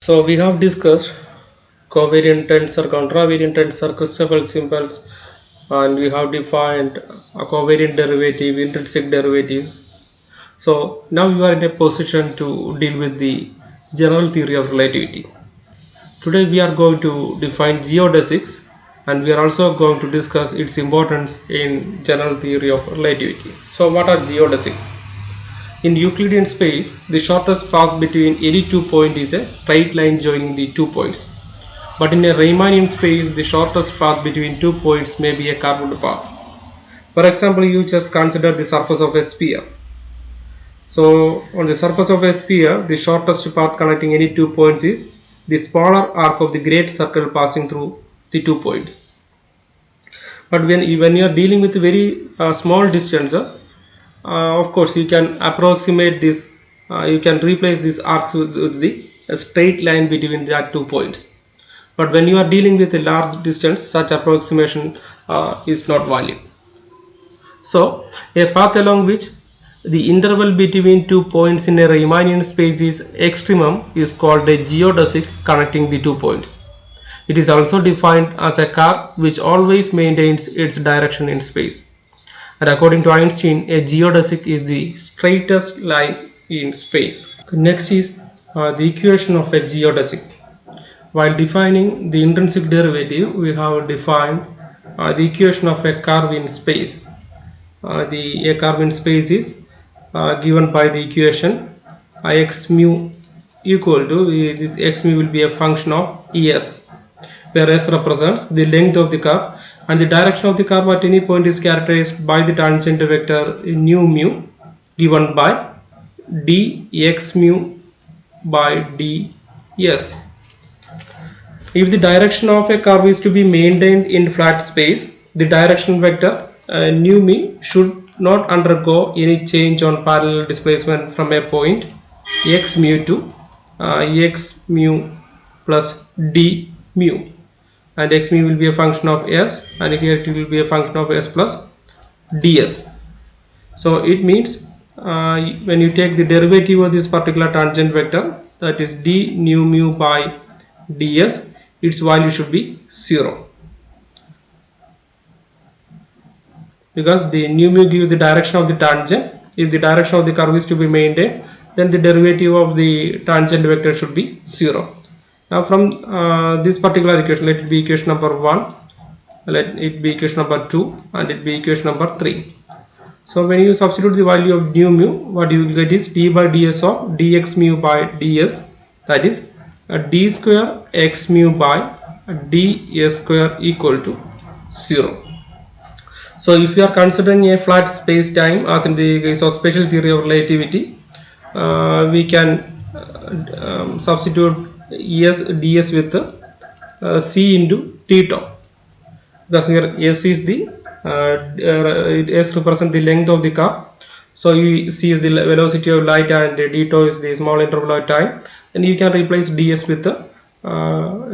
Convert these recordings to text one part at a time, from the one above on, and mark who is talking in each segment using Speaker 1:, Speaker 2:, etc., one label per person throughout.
Speaker 1: So we have discussed covariant tensor, contravariant tensor, Christoffel symbols, and we have defined a covariant derivative, intrinsic derivatives. So now you are in a position to deal with the general theory of relativity. Today we are going to define geodesics, and we are also going to discuss its importance in general theory of relativity. So what are geodesics? In Euclidean space, the shortest path between any 2 points is a straight line joining the 2 points. But in a Riemannian space, the shortest path between 2 points may be a curved path. For example, you just consider the surface of a sphere. So, on the surface of a sphere, the shortest path connecting any 2 points is the smaller arc of the great circle passing through the 2 points. But when you are dealing with very small distances, of course you can approximate this, you can replace these arcs with the straight line between that 2 points. But when you are dealing with a large distance, such approximation is not valid. So a path along which the interval between 2 points in a Riemannian space is extremum is called a geodesic connecting the 2 points. It is also defined as a curve which always maintains its direction in space. And according to Einstein, a geodesic is the straightest line in space. Next is the equation of a geodesic. While defining the intrinsic derivative, we have defined the equation of a curve in space. A curve in space is given by the equation x mu equal to this x mu will be a function of es, where s represents the length of the curve and the direction of the curve at any point is characterized by the tangent vector nu mu given by dx mu by ds. If the direction of a curve is to be maintained in flat space, the direction vector nu mu should not undergo any change on parallel displacement from a point x mu to x mu plus d mu, and x mu will be a function of s, and here it will be a function of s plus ds. So it means when you take the derivative of this particular tangent vector, that is d nu mu by ds, its value should be 0, because the nu mu gives the direction of the tangent. If the direction of the curve is to be maintained, then the derivative of the tangent vector should be 0. Now from this particular equation, let it be equation number 1, let it be equation number 2, and it be equation number 3. So when you substitute the value of nu mu, what you will get is d by ds of dx mu by ds, that is d square x mu by ds square equal to 0. So if you are considering a flat space time, as in the case of special theory of relativity, we can substitute es ds with c into theta, because here s is the s represents the length of the curve, so c is the velocity of light and theta is the small interval of time, and you can replace ds with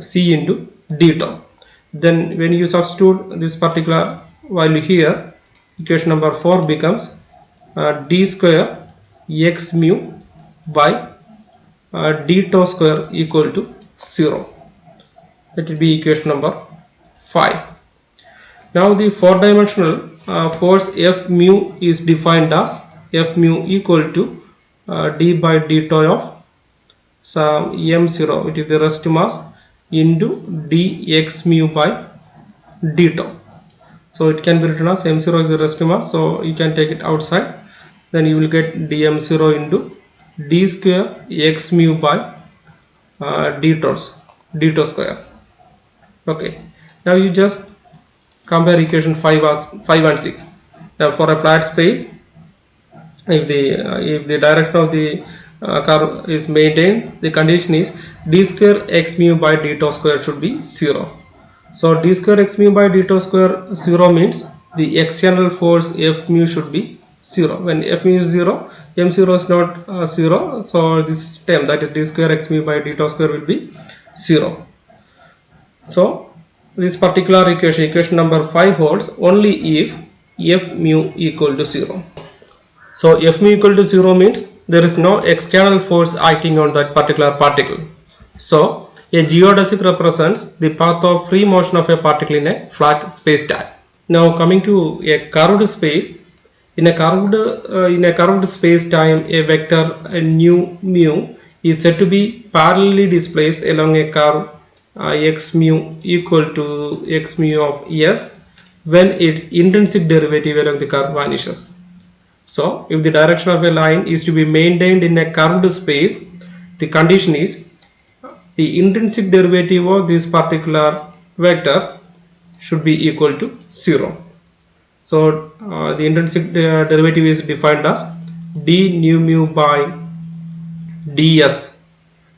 Speaker 1: c into theta. Then when you substitute this particular value here, equation number 4 becomes d square x mu by theta square equal to 0. That will be equation number 5. Now the 4-dimensional force F mu is defined as F mu equal to d by theta of some m0, it is the rest mass, into dx mu by theta. So it can be written as m0 is the rest mass, so you can take it outside, then you will get dm0 into d square x mu by theta square. Okay, now you just compare equation 5 and 6. Now for a flat space, if the direction of the curve is maintained, the condition is d square x mu by theta square should be 0. So d square x mu by theta square 0 means the external force F mu should be 0. When F mu is 0, m0 is not 0, so this term, that is d square x mu by theta square, will be 0. So this particular equation number 5 holds only if F mu equal to 0. So F mu equal to 0 means there is no external force acting on that particular particle. So a geodesic represents the path of free motion of a particle in a flat space-time. Now coming to a curved space, in a curved space-time, a vector nu mu is said to be parallelly displaced along a curve x mu equal to x mu of s when its intrinsic derivative along the curve vanishes. So if the direction of a line is to be maintained in a curved space, the condition is the intrinsic derivative of this particular vector should be equal to 0. So the intrinsic derivative is defined as d nu mu by ds,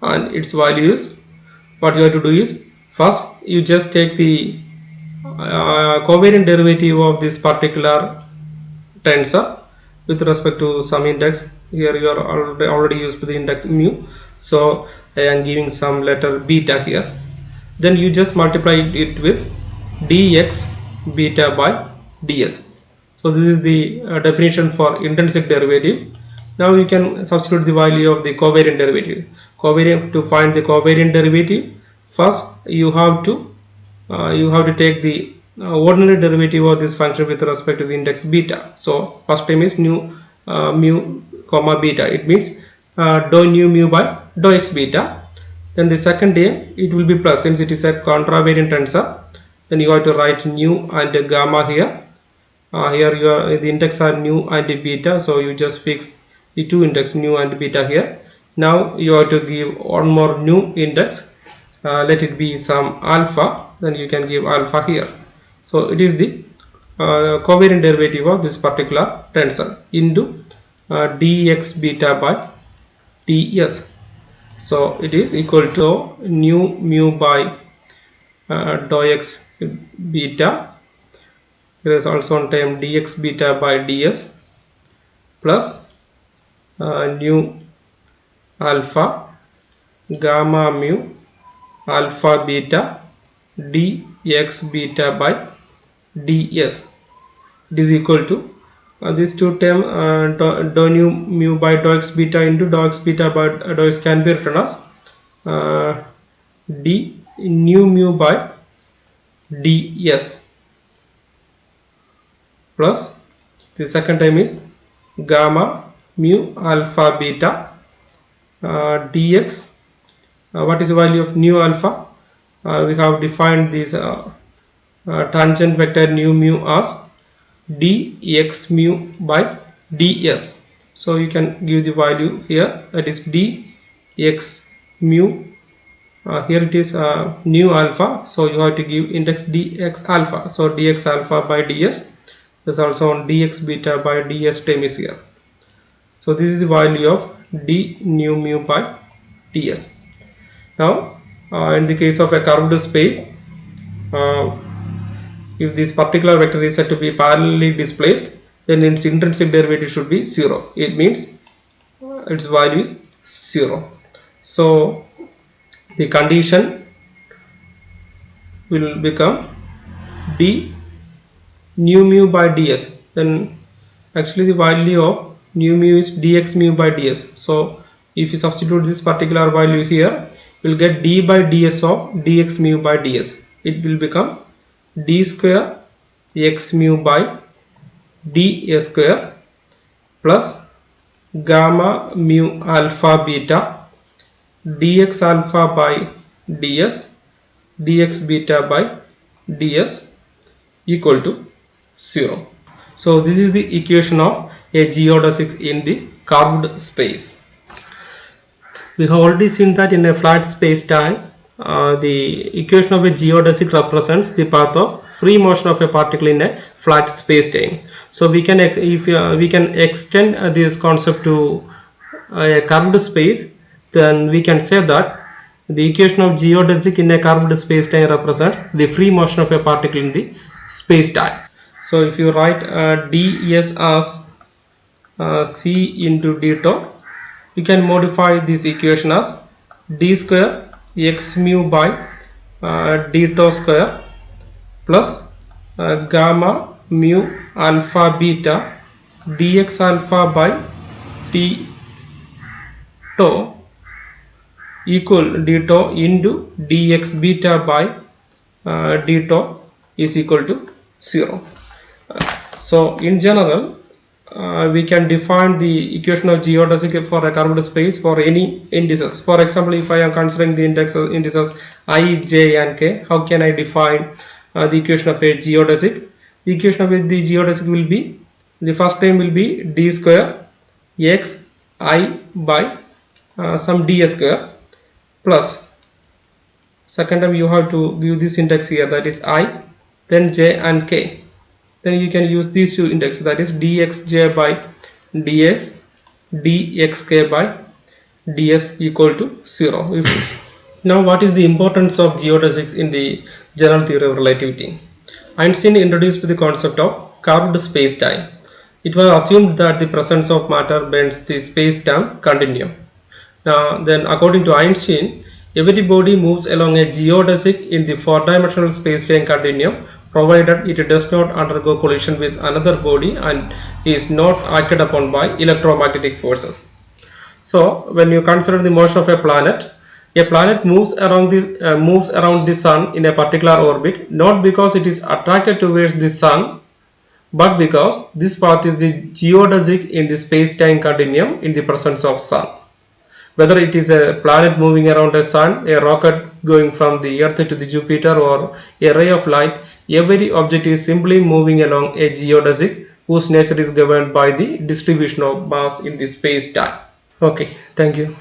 Speaker 1: and its value is, what you have to do is, first you just take the covariant derivative of this particular tensor with respect to some index. Here you are already used to the index mu, so I am giving some letter beta here. Then you just multiply it with dx beta by ds. So this is the definition for intrinsic derivative. Now you can substitute the value of the covariant derivative. To find the covariant derivative, first you have to take the ordinary derivative of this function with respect to the index beta. So first time is mu comma beta, it means dou nu mu by dou x beta. Then the second day it will be plus, since it is a contravariant tensor. Then you have to write nu and gamma here. Here the index are nu and beta, so you just fix the two index nu and beta here. Now you have to give one more new index, let it be some alpha, then you can give alpha here. So it is the covariant derivative of this particular tensor into dx beta by ds. So it is equal to nu mu by dou x beta, there is also on time dx beta by ds plus nu alpha gamma mu alpha beta dx beta by ds. It is equal to these two term dou nu mu by dou x beta into dou x beta by dou x can be written as d nu mu by ds plus the second time is gamma mu alpha beta dx. What is the value of nu alpha? We have defined this tangent vector nu mu as dx mu by ds. So you can give the value here, that is dx mu. Here it is nu alpha, so you have to give index dx alpha. So dx alpha by ds is also on dx beta by ds term is here. So this is the value of d nu mu by ds. Now in the case of a curved space, if this particular vector is said to be parallelly displaced, then its intrinsic derivative should be 0. It means its value is 0. So the condition will become d nu mu by ds. Then actually the value of nu mu is dx mu by ds. So if you substitute this particular value here, you will get d by ds of dx mu by ds. It will become d square x mu by d square plus gamma mu alpha beta dx alpha by ds dx beta by ds equal to 0. So this is the equation of a geodesic in the curved space. We have already seen that in a flat space-time, the equation of a geodesic represents the path of free motion of a particle in a flat space-time. So we can extend this concept to a curved space, then we can say that the equation of geodesic in a curved space-time represents the free motion of a particle in the space-time. So if you write ds as c into d tau, you can modify this equation as d square x mu by d tau square plus gamma mu alpha beta dx alpha by d tau equal d tau into dx beta by d tau is equal to 0. So in general, we can define the equation of geodesic for a curved space for any indices. For example, if I am considering the indices I, j and k, how can I define the equation of a geodesic? The equation of the geodesic will be, the first term will be d square x I by some ds square plus, second term you have to give this index here, that is I, then j and k. Then you can use these two indexes, that is dxj by ds, dxk by ds equal to 0. Now what is the importance of geodesics in the general theory of relativity? Einstein introduced the concept of curved space-time. It was assumed that the presence of matter bends the space-time continuum. Now, then according to Einstein, every body moves along a geodesic in the four-dimensional space-time continuum, provided it does not undergo collision with another body and is not acted upon by electromagnetic forces. So, when you consider the motion of a planet moves around the sun in a particular orbit, not because it is attracted towards the sun, but because this path is the geodesic in the space-time continuum in the presence of sun. Whether it is a planet moving around a sun, a rocket going from the earth to the Jupiter, or a ray of light, every object is simply moving along a geodesic whose nature is governed by the distribution of mass in the space-time. Okay, thank you.